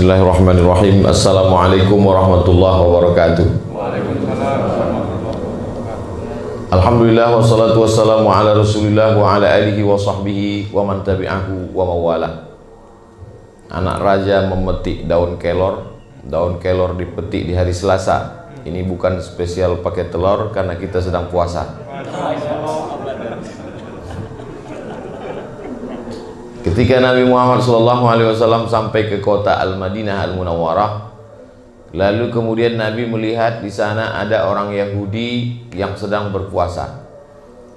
Bismillahirrahmanirrahim. Assalamualaikum warahmatullahi wabarakatuh. Alhamdulillah wassalatu wassalamu ala rasulillah wa ala alihi wa sahbihi wa man tabi'ahu wa mawala. Anak raja memetik daun kelor. Daun kelor dipetik di hari Selasa. Ini bukan spesial pakai telur karena kita sedang puasa. Ketika Nabi Muhammad SAW sampai ke kota Al-Madinah Al-Munawwarah, lalu kemudian Nabi melihat di sana ada orang Yahudi yang sedang berpuasa.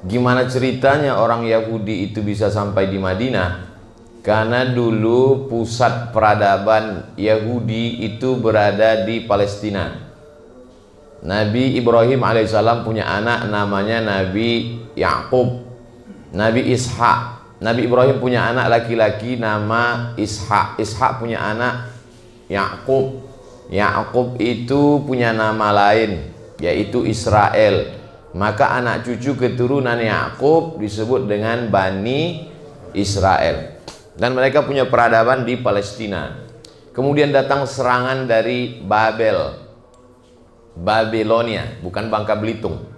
Gimana ceritanya orang Yahudi itu bisa sampai di Madinah? Karena dulu pusat peradaban Yahudi itu berada di Palestina. Nabi Ibrahim alaihissalam punya anak namanya Nabi Yakub, Nabi Ishak. Nabi Ibrahim punya anak laki-laki nama Ishak. Ishak punya anak Yakub. Yakub itu punya nama lain yaitu Israel. Maka anak cucu keturunan Yakub disebut dengan Bani Israel. Dan mereka punya peradaban di Palestina. Kemudian datang serangan dari Babilonia, bukan Bangka Belitung.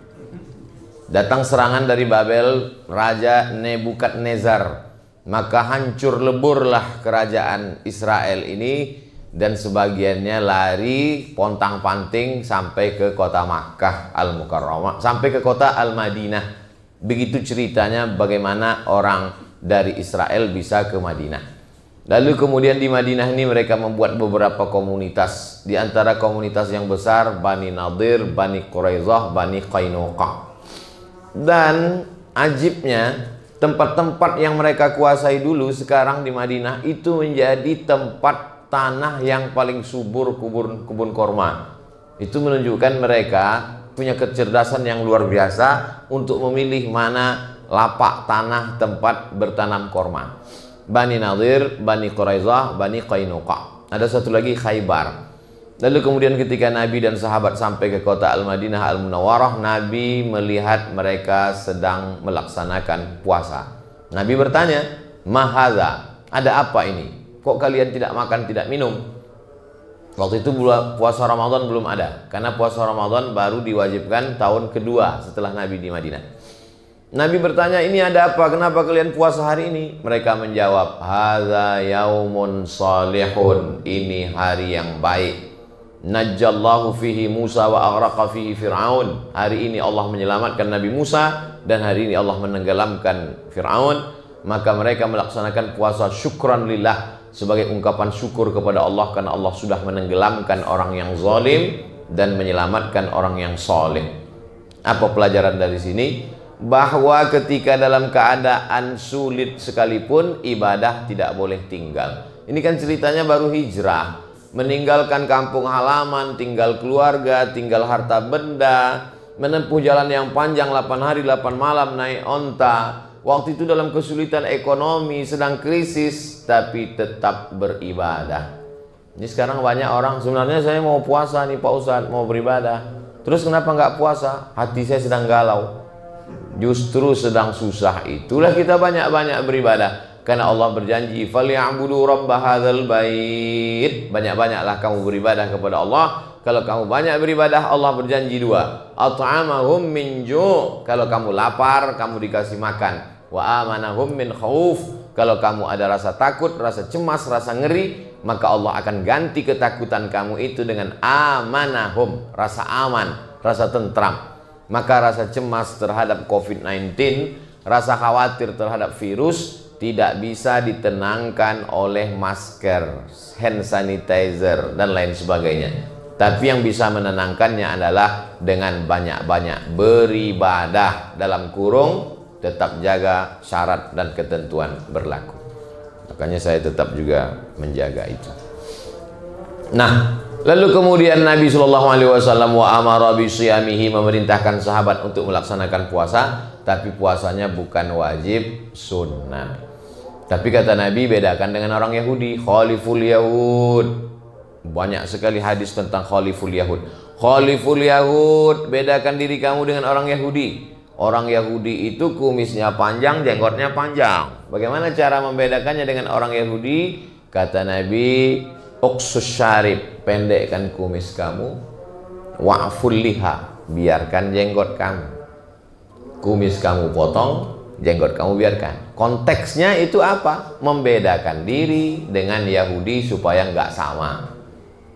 Datang serangan dari Babel, Raja Nebukadnezar. Maka hancur leburlah kerajaan Israel ini, dan sebagiannya lari pontang-panting sampai ke kota Makkah Al-Mukarramah, sampai ke kota Al-Madinah. Begitu ceritanya bagaimana orang dari Israel bisa ke Madinah. Lalu kemudian di Madinah ini mereka membuat beberapa komunitas. Di antara komunitas yang besar Bani Nadir, Bani Quraizah, Bani Qainuqa. Dan ajibnya, tempat-tempat yang mereka kuasai dulu sekarang di Madinah itu menjadi tempat tanah yang paling subur, kebun korma. Itu menunjukkan mereka punya kecerdasan yang luar biasa untuk memilih mana lapak tanah tempat bertanam korma. Bani Nadir, Bani Quraizah, Bani Qainuqa. Ada satu lagi Khaybar. Lalu kemudian ketika Nabi dan sahabat sampai ke kota Al-Madinah Al-Munawwarah, Nabi melihat mereka sedang melaksanakan puasa. Nabi bertanya, "Mahadza? Ada apa ini? Kok kalian tidak makan, tidak minum?" Waktu itu puasa Ramadan belum ada, karena puasa Ramadan baru diwajibkan tahun kedua setelah Nabi di Madinah. Nabi bertanya, "Ini ada apa? Kenapa kalian puasa hari ini?" Mereka menjawab, "Hadza yaumun salihun." Ini hari yang baik. Najjallahu fihi Musa wa aghraqa fihi Fir'aun. Hari ini Allah menyelamatkan Nabi Musa, dan hari ini Allah menenggelamkan Fir'aun. Maka mereka melaksanakan puasa syukran lillah, sebagai ungkapan syukur kepada Allah karena Allah sudah menenggelamkan orang yang zalim dan menyelamatkan orang yang soleh. Apa pelajaran dari sini? Bahwa ketika dalam keadaan sulit sekalipun, ibadah tidak boleh tinggal. Ini kan ceritanya baru hijrah, meninggalkan kampung halaman, tinggal keluarga, tinggal harta benda, menempuh jalan yang panjang 8 hari 8 malam naik onta. Waktu itu dalam kesulitan ekonomi, sedang krisis, tapi tetap beribadah. Ini sekarang banyak orang, sebenarnya saya mau puasa nih Pak Ustadz, mau beribadah. Terus kenapa nggak puasa? Hati saya sedang galau. Justru sedang susah itulah kita banyak-banyak beribadah. Karena Allah berjanji, "Falyabudu rabb hadzal bait." Banyak-banyaklah kamu beribadah kepada Allah. Kalau kamu banyak beribadah, Allah berjanji dua. At'amahum min ju'. Kalau kamu lapar, kamu dikasih makan. Wa amanahum min khauf. Kalau kamu ada rasa takut, rasa cemas, rasa ngeri, maka Allah akan ganti ketakutan kamu itu dengan amanahum, rasa aman, rasa tentram. Maka rasa cemas terhadap COVID-19, rasa khawatir terhadap virus tidak bisa ditenangkan oleh masker, hand sanitizer, dan lain sebagainya. Tapi yang bisa menenangkannya adalah dengan banyak-banyak beribadah, dalam kurung tetap jaga syarat dan ketentuan berlaku. Makanya saya tetap juga menjaga itu. Nah, lalu kemudian Nabi SAW wa amara bisiyamihi, memerintahkan sahabat untuk melaksanakan puasa, tapi puasanya bukan wajib, sunnah. Tapi kata Nabi, bedakan dengan orang Yahudi. Khaliful Yahud. Banyak sekali hadis tentang Khaliful Yahud. Khaliful Yahud, bedakan diri kamu dengan orang Yahudi. Orang Yahudi itu kumisnya panjang, jenggotnya panjang. Bagaimana cara membedakannya dengan orang Yahudi? Kata Nabi, Uqsus syarib, pendekkan kumis kamu. Wa'ful liha, biarkan jenggot kamu. Kumis kamu potong, jenggot kamu biarkan. Konteksnya itu apa? Membedakan diri dengan Yahudi supaya nggak sama.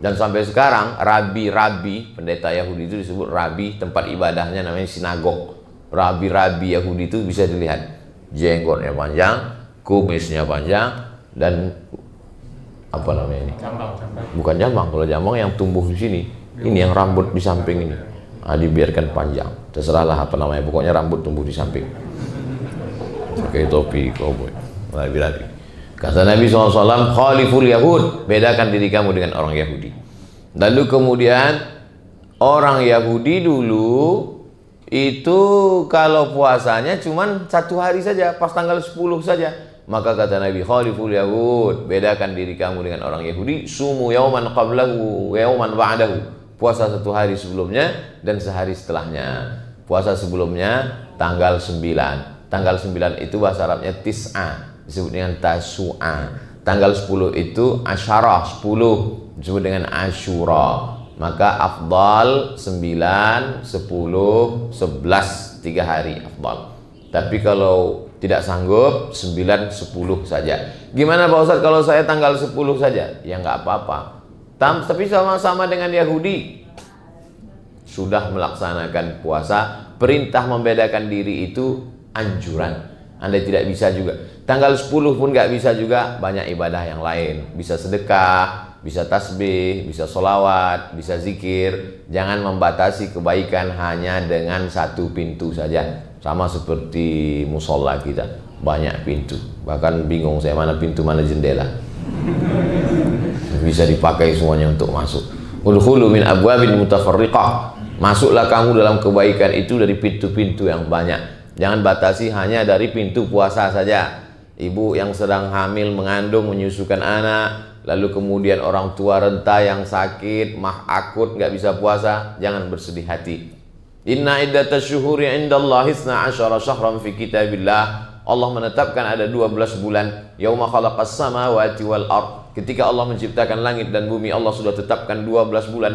Dan sampai sekarang rabi-rabi, pendeta Yahudi itu disebut rabi, tempat ibadahnya namanya sinagog. Rabi-rabi Yahudi itu bisa dilihat jenggotnya panjang, kumisnya panjang, dan apa namanya ini? Jambang. Bukan jambang, kalau jambang yang tumbuh di sini. Ini yang rambut di samping ini. Dibiarkan panjang. Terserahlah apa namanya, pokoknya rambut tumbuh di samping. Pakai topi cowboy, rabi-rabi. Kata Nabi SAW, khaliful Yahud, bedakan diri kamu dengan orang Yahudi. Lalu kemudian orang Yahudi dulu itu kalau puasanya cuman 1 hari saja, pas tanggal 10 saja. Maka kata Nabi, khaliful Yahud, bedakan diri kamu dengan orang Yahudi. Sumu yauman qablahu yauman ba'dahu, puasa 1 hari sebelumnya dan sehari setelahnya. Puasa sebelumnya tanggal 9. Tanggal 9 itu bahasa Arabnya tis'a, disebut dengan tasu'a. Tanggal 10 itu asyarah, 10 disebut dengan asyura. Maka afdal 9, 10, 11, 3 hari afdal. Tapi kalau tidak sanggup 9, 10 saja. Gimana Pak Ustadz kalau saya tanggal 10 saja? Ya nggak apa-apa. Tapi sama-sama dengan Yahudi sudah melaksanakan puasa. Perintah membedakan diri itu anjuran. Anda tidak bisa juga. Tanggal 10 pun nggak bisa juga, banyak ibadah yang lain. Bisa sedekah, bisa tasbih, bisa sholawat, bisa zikir. Jangan membatasi kebaikan hanya dengan 1 pintu saja. Sama seperti musola kita, banyak pintu. Bahkan bingung saya mana pintu, mana jendela. Bisa dipakai semuanya untuk masuk. Udkhulu min abwabin mutafarriqah. Masuklah kamu dalam kebaikan itu dari pintu-pintu yang banyak. Jangan batasi hanya dari pintu puasa saja. Ibu yang sedang hamil, mengandung, menyusukan anak, lalu kemudian orang tua renta yang sakit, mah akut, nggak bisa puasa, jangan bersedih hati. Inna iddatash syuhuri indallahi 12 syahran fi kitabillah. Allah menetapkan ada 12 bulan. Yauma khalaqas samawati wal ard. Ketika Allah menciptakan langit dan bumi, Allah sudah tetapkan 12 bulan.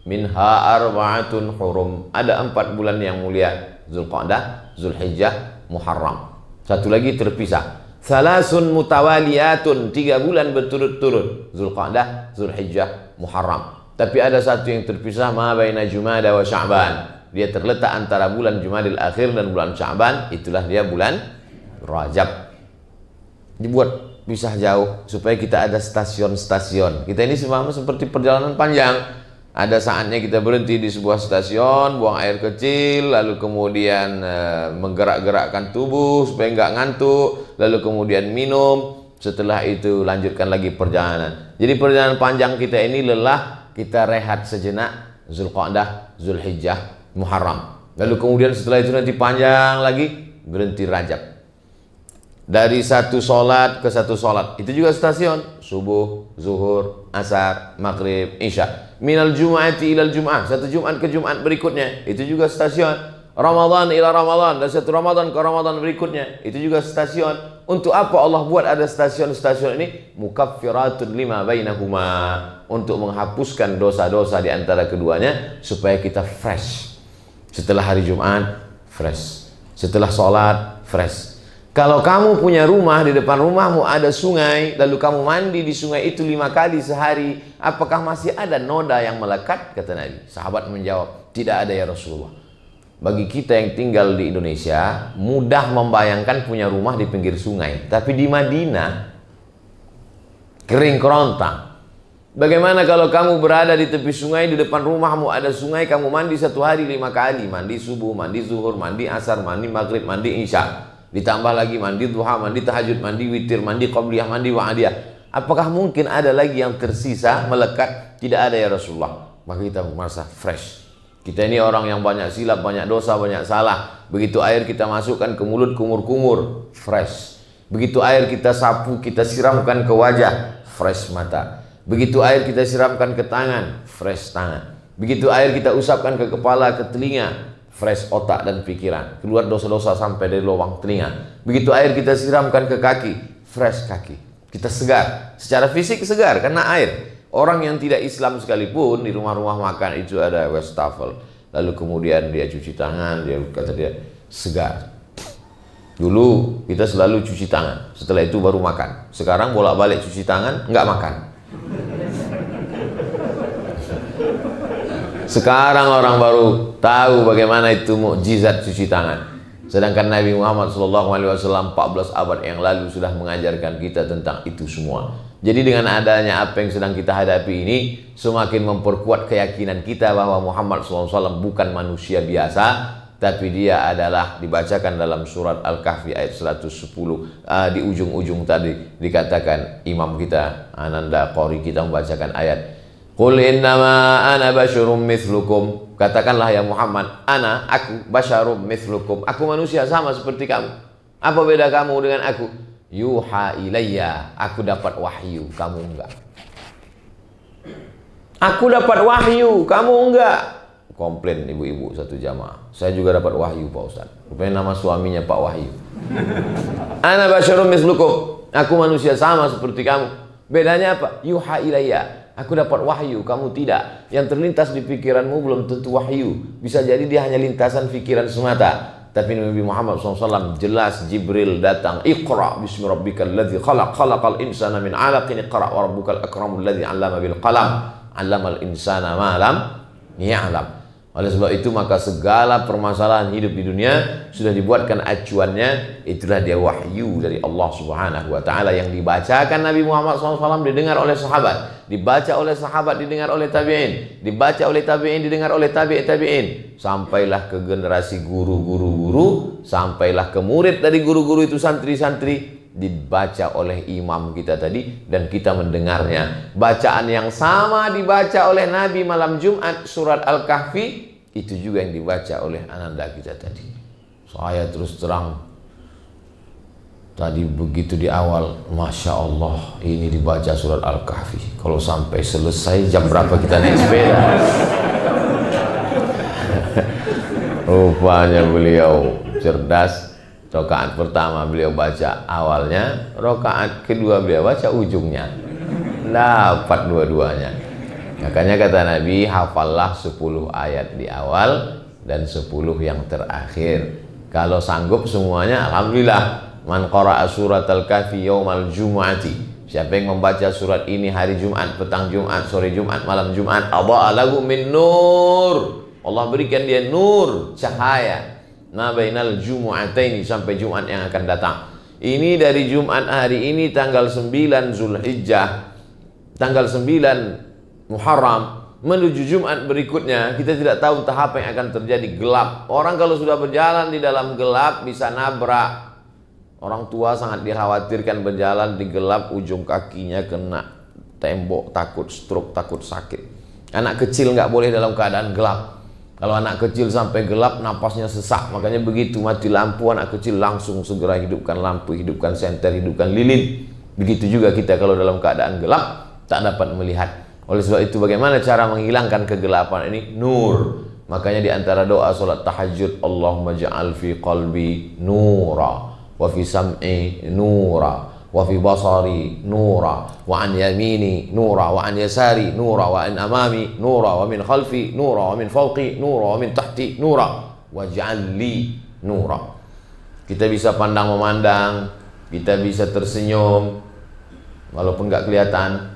Minha arba'atun hurum. Ada 4 bulan yang mulia. Zulqa'dah, Zulhijjah, Muharram. Satu lagi terpisah. Salasun mutawaliyatun, 3 bulan berturut-turut. Zulqa'dah, Zulhijjah, Muharram. Tapi ada satu yang terpisah, ma baina Jumada wa Sya'ban. Dia terletak antara bulan Jumadil Akhir dan bulan Sya'ban. Itulah dia bulan Rajab. Dibuat pisah jauh supaya kita ada stasiun-stasiun. Kita ini sama seperti perjalanan panjang. Ada saatnya kita berhenti di sebuah stasiun, buang air kecil, lalu kemudian menggerak-gerakkan tubuh supaya nggak ngantuk, lalu kemudian minum, setelah itu lanjutkan lagi perjalanan. Jadi perjalanan panjang kita ini lelah, kita rehat sejenak, Zulqa'dah, Zulhijjah, Muharram. Lalu kemudian setelah itu nanti panjang lagi, berhenti Rajab. Dari satu sholat ke satu sholat, itu juga stasiun. Subuh, zuhur, asar, maghrib, isya. Minal jum'ati ilal jum'ah, satu Jumat ke Jumat berikutnya, itu juga stasiun. Ramadan ila Ramadan, dan satu Ramadan ke Ramadan berikutnya, itu juga stasiun. Untuk apa Allah buat ada stasiun-stasiun ini? Mukaffiratun lima bainahuma, untuk menghapuskan dosa-dosa di antara keduanya, supaya kita fresh. Setelah hari Jumat, fresh. Setelah sholat, fresh. Kalau kamu punya rumah, di depan rumahmu ada sungai, lalu kamu mandi di sungai itu 5 kali sehari, apakah masih ada noda yang melekat? Kata Nabi. Sahabat menjawab, tidak ada ya Rasulullah. Bagi kita yang tinggal di Indonesia, mudah membayangkan punya rumah di pinggir sungai. Tapi di Madinah, kering kerontang. Bagaimana kalau kamu berada di tepi sungai, di depan rumahmu ada sungai, kamu mandi 1 hari 5 kali. Mandi subuh, mandi zuhur, mandi asar, mandi maghrib, mandi isya. Ditambah lagi mandi duha, mandi tahajud, mandi witir, mandi qabliyah, mandi wa'adiyah. Apakah mungkin ada lagi yang tersisa melekat? Tidak ada ya Rasulullah. Maka kita merasa fresh. Kita ini orang yang banyak silap, banyak dosa, banyak salah. Begitu air kita masukkan ke mulut, kumur-kumur, fresh. Begitu air kita sapu, kita siramkan ke wajah, fresh mata. Begitu air kita siramkan ke tangan, fresh tangan. Begitu air kita usapkan ke kepala, ke telinga, fresh otak dan pikiran, keluar dosa-dosa sampai dari lubang telinga. Begitu air kita siramkan ke kaki, fresh kaki. Kita segar, secara fisik segar karena air. Orang yang tidak Islam sekalipun di rumah-rumah makan itu ada wastafel. Lalu kemudian dia cuci tangan, dia kata dia segar. Dulu kita selalu cuci tangan, setelah itu baru makan. Sekarang bolak-balik cuci tangan, nggak makan. Sekarang orang baru tahu bagaimana itu mukjizat cuci tangan. Sedangkan Nabi Muhammad SAW 14 abad yang lalu sudah mengajarkan kita tentang itu semua. Jadi dengan adanya apa yang sedang kita hadapi ini, semakin memperkuat keyakinan kita bahwa Muhammad SAW bukan manusia biasa, tapi dia adalah, dibacakan dalam surat Al-Kahfi ayat 110, di ujung-ujung tadi dikatakan imam kita, Ananda Qori kita membacakan ayat, Qul innama ana basyarum mithlukum. Katakanlah ya Muhammad, aku basyarum mithlukum. Aku manusia sama seperti kamu. Apa beda kamu dengan aku? Yuha ilayya, aku dapat wahyu, kamu enggak. Aku dapat wahyu, kamu enggak. Komplain ibu-ibu satu jamaah. Saya juga dapat wahyu Pak Ustaz. Rupanya nama suaminya Pak Wahyu. Ana basyarum mithlukum. Aku manusia sama seperti kamu. Bedanya apa? Yuha ilayya. Aku dapat wahyu, kamu tidak. Yang terlintas di pikiranmu belum tentu wahyu. Bisa jadi dia hanya lintasan pikiran semata. Tapi Nabi Muhammad SAW jelas Jibril datang. Iqra bismi rabbikal ladzi khalaq. Khalaqal insana min 'alaqin. Iqra wa rabbukal akramul ladzi 'allama bil qalam. 'Allamal insana ma lam ya'lam. Oleh sebab itu maka segala permasalahan hidup di dunia sudah dibuatkan acuannya, itulah dia wahyu dari Allah Subhanahu wa taala yang dibacakan Nabi Muhammad SAW didengar oleh sahabat, dibaca oleh sahabat didengar oleh tabi'in, dibaca oleh tabi'in didengar oleh tabi'in, sampailah ke generasi guru-guru, sampailah ke murid dari guru-guru itu, santri-santri, dibaca oleh imam kita tadi dan kita mendengarnya. Bacaan yang sama dibaca oleh Nabi malam Jumat surat Al-Kahfi, itu juga yang dibaca oleh ananda kita tadi. Saya terus terang tadi begitu di awal, Masya Allah ini dibaca surat Al-Kahfi, kalau sampai selesai jam berapa kita naik sepeda? Rupanya beliau cerdas. Rakaat pertama beliau baca awalnya, rakaat kedua beliau baca ujungnya. Dapat dua-duanya. Makanya kata Nabi, hafallah 10 ayat di awal dan 10 yang terakhir. Kalau sanggup semuanya, alhamdulillah. Man qara'a surat Al-Kahfi yaumal jumu'ati. Siapa yang membaca surat ini hari Jumat, petang Jumat, sore Jumat, malam Jumat, adha'a lahu min nur. Allah berikan dia nur, cahaya. Ma bainal jumu'ataini, sampai Jumat yang akan datang. Ini dari Jumat hari ini tanggal 9 Zulhijjah, tanggal 9 Muharram menuju Jumat berikutnya, kita tidak tahu entah apa yang akan terjadi. Gelap. Orang kalau sudah berjalan di dalam gelap bisa nabrak. Orang tua sangat dikhawatirkan berjalan di gelap, ujung kakinya kena tembok, takut stroke, takut sakit. Anak kecil nggak boleh dalam keadaan gelap. Kalau anak kecil sampai gelap, napasnya sesak. Makanya begitu mati lampu, anak kecil langsung segera hidupkan lampu, hidupkan senter, hidupkan lilin. Begitu juga kita kalau dalam keadaan gelap, tak dapat melihat. Oleh sebab itu bagaimana cara menghilangkan kegelapan ini? Nur. Makanya di antara doa solat tahajud, Allahumma ja'al fi qalbi nura, wa fi sam'i nura, wa fi basari nura, wa an yamini nura, wa an yasari nura, wa an amami nura, wa min khalfi nura, wa min fawqi nura, wa min tahti nura, waj'al li nura. Kita bisa pandang memandang, kita bisa tersenyum walaupun nggak kelihatan.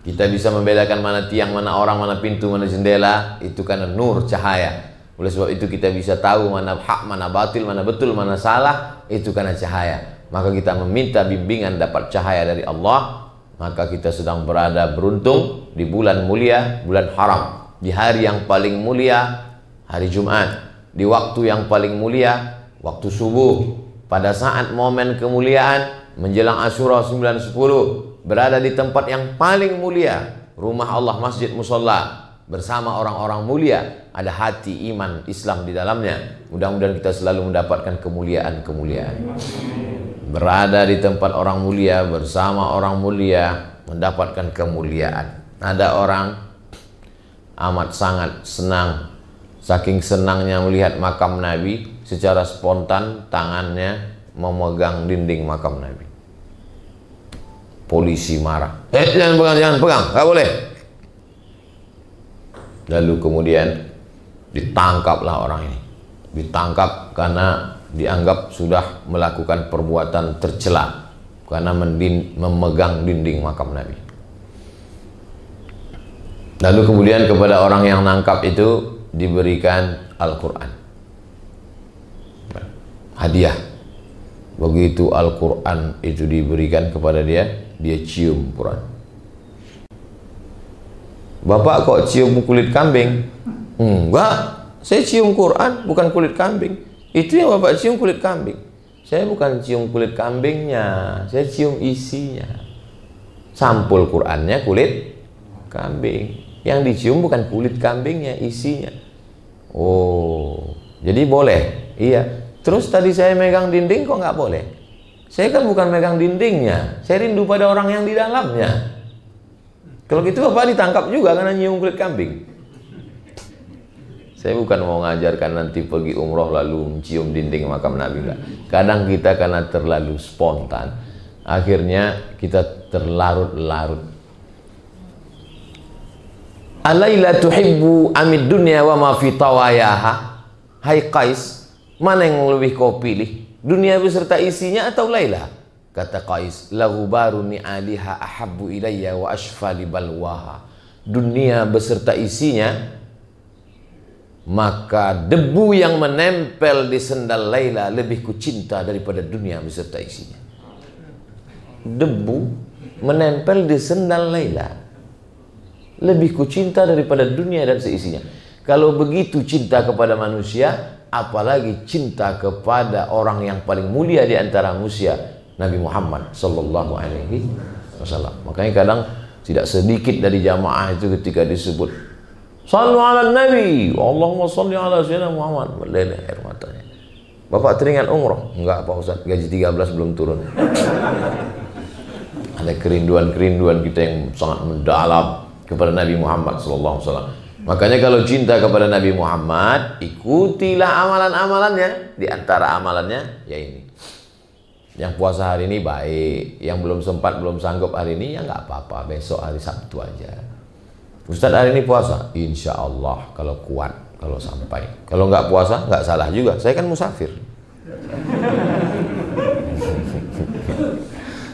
Kita bisa membedakan mana tiang, mana orang, mana pintu, mana jendela. Itu karena nur, cahaya. Oleh sebab itu kita bisa tahu mana hak, mana batil, mana betul, mana salah. Itu karena cahaya. Maka kita meminta bimbingan dapat cahaya dari Allah, maka kita sedang berada beruntung di bulan mulia, bulan haram, di hari yang paling mulia, hari Jumat, di waktu yang paling mulia, waktu subuh, pada saat momen kemuliaan menjelang Asyura 9-10, berada di tempat yang paling mulia, rumah Allah, masjid, musola, bersama orang-orang mulia, ada hati iman Islam di dalamnya. Mudah-mudahan kita selalu mendapatkan kemuliaan-kemuliaan. Berada di tempat orang mulia, bersama orang mulia, mendapatkan kemuliaan. Ada orang amat sangat senang, saking senangnya melihat makam Nabi, secara spontan tangannya memegang dinding makam Nabi. polisi marah, jangan pegang, nggak boleh. Lalu kemudian ditangkaplah orang ini, ditangkap karena dianggap sudah melakukan perbuatan tercela karena memegang dinding makam Nabi. Lalu kemudian kepada orang yang nangkap itu diberikan Al-Quran, hadiah. Begitu Al-Quran itu diberikan kepada dia, dia cium Quran. Bapak kok cium kulit kambing? Enggak, saya cium Quran, bukan kulit kambing. Itu yang Bapak cium kulit kambing. Saya bukan cium kulit kambingnya, saya cium isinya. Sampul Qurannya kulit kambing. Yang dicium bukan kulit kambingnya, isinya. Oh, jadi boleh? Iya. Terus tadi saya megang dinding kok nggak boleh? Saya kan bukan megang dindingnya, saya rindu pada orang yang di dalamnya. Kalau gitu Bapak ditangkap juga karena nyium kulit kambing. Saya bukan mau ngajarkan nanti pergi umroh lalu mencium dinding makam Nabi, enggak. Kadang kita karena terlalu spontan, akhirnya kita terlarut-larut. Alaila tuhibbu amid dunya wa ma fi tawayaha. Hai Qais, mana yang lebih kau pilih? Dunia beserta isinya atau Laila? Kata Qais, lahu baru ni'aliha ahabbu ilayya wa ashfali balwaha. Dunia beserta isinya, maka debu yang menempel di sendal Laila lebih kucinta daripada dunia beserta isinya. Debu menempel di sendal Laila lebih kucinta daripada dunia dan seisinya. Kalau begitu cinta kepada manusia, apalagi cinta kepada orang yang paling mulia di antara manusia, Nabi Muhammad sallallahu alaihi wasallam. Makanya kadang tidak sedikit dari jamaah itu ketika disebut Sallu ala Nabi, Allahumma salli ala Sayyidina Muhammad, meleleh air matanya. Bapak teringat umroh? Enggak Pak Ustaz, gaji 13 belum turun. Ada kerinduan-kerinduan kita yang sangat mendalam kepada Nabi Muhammad sallallahu alaihi wasallam. Makanya kalau cinta kepada Nabi Muhammad, ikutilah amalan-amalannya. Di antara amalannya ya ini. Yang puasa hari ini baik, yang belum sempat, belum sanggup hari ini ya nggak apa-apa, besok hari Sabtu aja. Ustadz hari ini puasa, insya Allah kalau kuat, kalau sampai. Kalau nggak puasa nggak salah juga, saya kan musafir.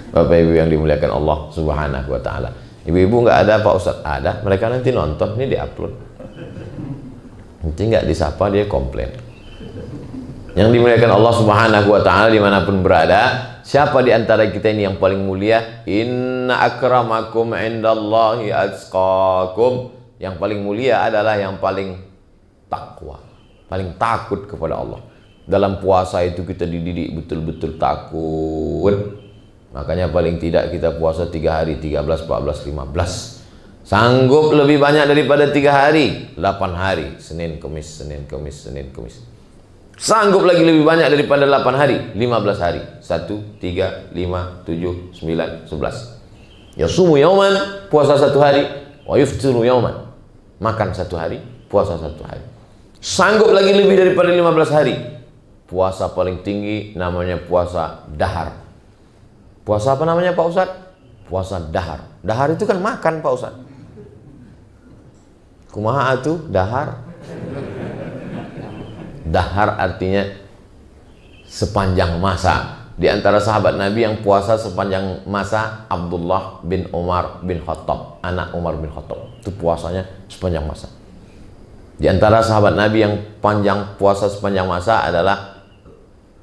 Bapak Ibu yang dimuliakan Allah Subhanahu wa Ta'ala. Ibu-ibu nggak ada Pak Ustadz? Ada, mereka nanti nonton, ini diupload. Nanti nggak disapa dia komplain. Yang dimuliakan Allah Subhanahu wa Ta'ala dimanapun berada, siapa di antara kita ini yang paling mulia? Inna akramakum indallahi atqakum. Yang paling mulia adalah yang paling takwa, paling takut kepada Allah. Dalam puasa itu kita dididik betul-betul takut. Makanya paling tidak kita puasa 3 hari, 13, 14, 15. Sanggup lebih banyak daripada 3 hari, 8 hari, Senin, Kamis, Senin, Kamis, Senin, Kamis. Sanggup lagi lebih banyak daripada 8 hari, 15 hari. 1, 3, 5, 7, 9, 11. Yasumu yauman, puasa 1 hari, wa yuftiru yauman, makan 1 hari, puasa 1 hari. Sanggup lagi lebih daripada 15 hari. Puasa paling tinggi namanya puasa dahar. Puasa apa namanya Pak Ustadz? Puasa dahar. Dahar itu kan makan Pak Ustadz. Kumaha atuh dahar? Dahar artinya sepanjang masa. Di antara sahabat Nabi yang puasa sepanjang masa, Abdullah bin Umar bin Khattab, anak Umar bin Khattab. Itu puasanya sepanjang masa. Di antara sahabat Nabi yang panjang puasa sepanjang masa adalah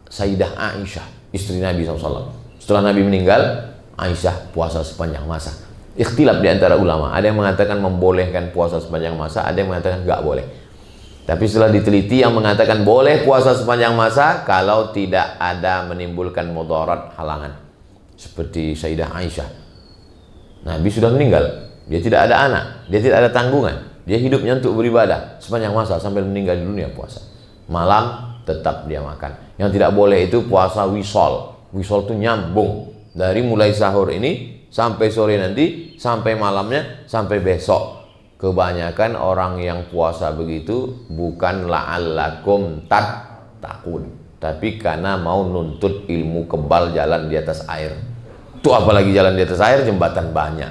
Sayyidah Aisyah, istri Nabi SAW. Setelah Nabi meninggal, Aisyah puasa sepanjang masa. Ikhtilaf di antara ulama. Ada yang mengatakan membolehkan puasa sepanjang masa, ada yang mengatakan nggak boleh. Tapi setelah diteliti yang mengatakan boleh puasa sepanjang masa kalau tidak ada menimbulkan mudarat, halangan. Seperti Sayyidah Aisyah. Nabi sudah meninggal, dia tidak ada anak, dia tidak ada tanggungan. Dia hidupnya untuk beribadah sepanjang masa sampai meninggal di dunia puasa. Malam tetap dia makan. Yang tidak boleh itu puasa wisol. Wisol itu nyambung dari mulai sahur ini sampai sore nanti, sampai malamnya, sampai besok. Kebanyakan orang yang puasa begitu bukan la'allakum tattaqun, tapi karena mau nuntut ilmu kebal jalan di atas air. Tuh apalagi jalan di atas air, jembatan banyak.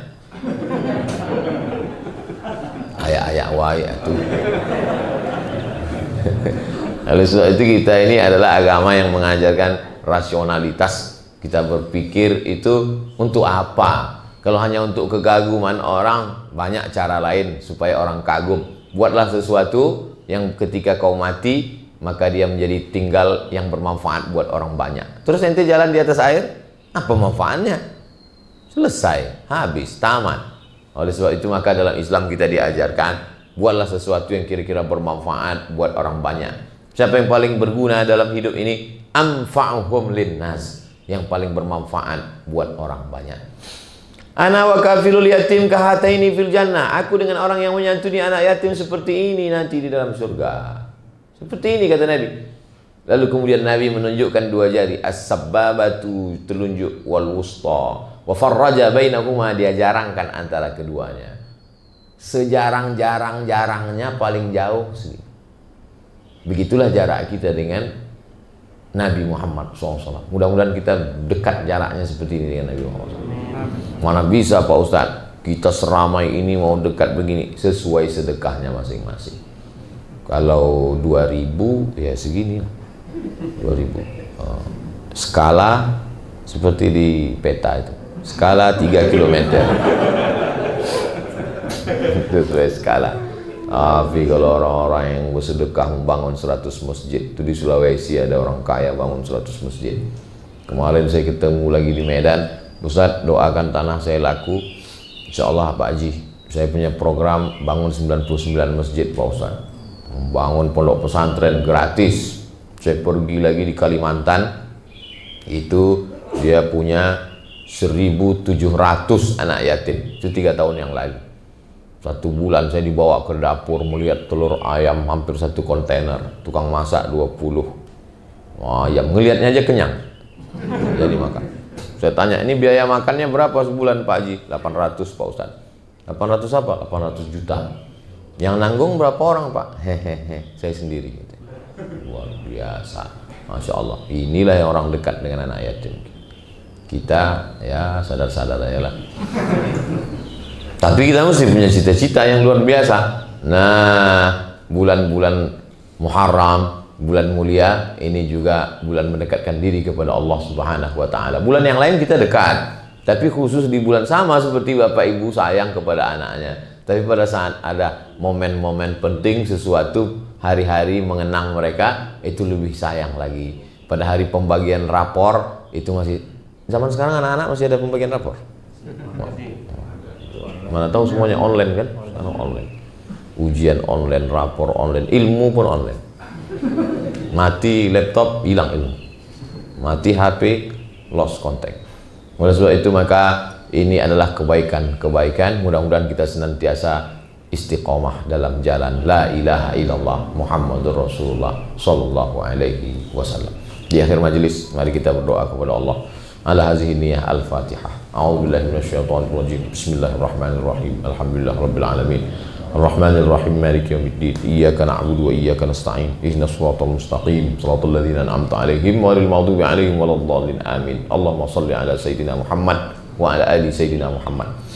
Ayak-ayak wae tuh. Oleh sebab itu kita ini adalah agama yang mengajarkan rasionalitas. Kita berpikir itu untuk apa? Kalau hanya untuk kegaguman orang, banyak cara lain supaya orang kagum. Buatlah sesuatu yang ketika kau mati, maka dia menjadi tinggal yang bermanfaat buat orang banyak. Terus ente jalan di atas air, apa manfaatnya? Selesai, habis, tamat. Oleh sebab itu maka dalam Islam kita diajarkan, buatlah sesuatu yang kira-kira bermanfaat buat orang banyak. Siapa yang paling berguna dalam hidup ini? Anfa'uhum linnas, yang paling bermanfaat buat orang banyak. Ana wa kafilul yatim kahataini fil jannah. Aku dengan orang yang menyantuni anak yatim seperti ini nanti di dalam surga. Seperti ini kata Nabi. Lalu kemudian Nabi menunjukkan dua jari, as-sabbabatu, telunjuk, wal wusta, wa farraja bainahuma, dia jarangkan antara keduanya. Sejarang-jarang-jarangnya paling jauh segini. Begitulah jarak kita dengan Nabi Muhammad SAW. Mudah-mudahan kita dekat jaraknya seperti ini dengan Nabi Muhammad SAW. Mana bisa Pak Ustadz, kita seramai ini mau dekat begini, sesuai sedekahnya masing-masing. Kalau 2000 ya segini lah, 2000. Skala seperti di peta itu, skala 3 km. Sesuai skala. Tapi kalau orang-orang yang bersedekah membangun 100 masjid, itu di Sulawesi ada orang kaya bangun 100 masjid. Kemarin saya ketemu lagi di Medan, Ustadz doakan tanah saya laku, insya Allah Pak Haji, saya punya program bangun 99 masjid Pak Ustadz, bangun pondok pesantren gratis. Saya pergi lagi di Kalimantan, itu dia punya 1.700 anak yatim, itu 3 tahun yang lalu. 1 bulan saya dibawa ke dapur melihat telur ayam hampir 1 kontainer, tukang masak 20 ayam, ngelihatnya aja kenyang jadi makan. Saya tanya, ini biaya makannya berapa sebulan Pak Haji? 800 Pak Ustadz. 800 apa? 800 juta. Yang nanggung berapa orang Pak? Hehehe, saya sendiri. Luar biasa, Masya Allah. Inilah yang orang dekat dengan anak yatim. Kita ya sadar-sadar aja lah. Tapi kita mesti punya cita-cita yang luar biasa. Nah, bulan-bulan Muharram, bulan mulia, ini juga bulan mendekatkan diri kepada Allah Subhanahu wa Ta'ala. Bulan yang lain kita dekat, tapi khusus di bulan sama seperti bapak ibu sayang kepada anaknya. Tapi pada saat ada momen-momen penting, sesuatu hari-hari mengenang mereka, itu lebih sayang lagi. Pada hari pembagian rapor, itu masih, zaman sekarang anak-anak masih ada pembagian rapor. Mana tahu semuanya online kan? Sekarang online. Ujian online, rapor online, ilmu pun online. Mati laptop, hilang ilmu. Mati HP, lost contact. Oleh sebab itu maka ini adalah kebaikan-kebaikan. Mudah-mudahan kita senantiasa istiqomah dalam jalan la ilaha illallah Muhammadur Rasulullah sallallahu alaihi wasallam. Di akhir majelis mari kita berdoa kepada Allah. Ala hazihi niyah al-Fatihah. A'udzubillahi minasyaitonir rajim. Bismillahirrahmanirrahim. Alhamdulillah rabbil alamin. Arrahmanir rahim maliki yaumiddin. Iyyaka na'budu wa iyyaka nasta'in. Ihdinas siratal mustaqim. Shiratal ladzina an'amta 'alaihim ghairil maghdubi 'alaihim waladdallin. Amin. Allahumma shalli ala sayidina Muhammad wa ala ali sayidina Muhammad.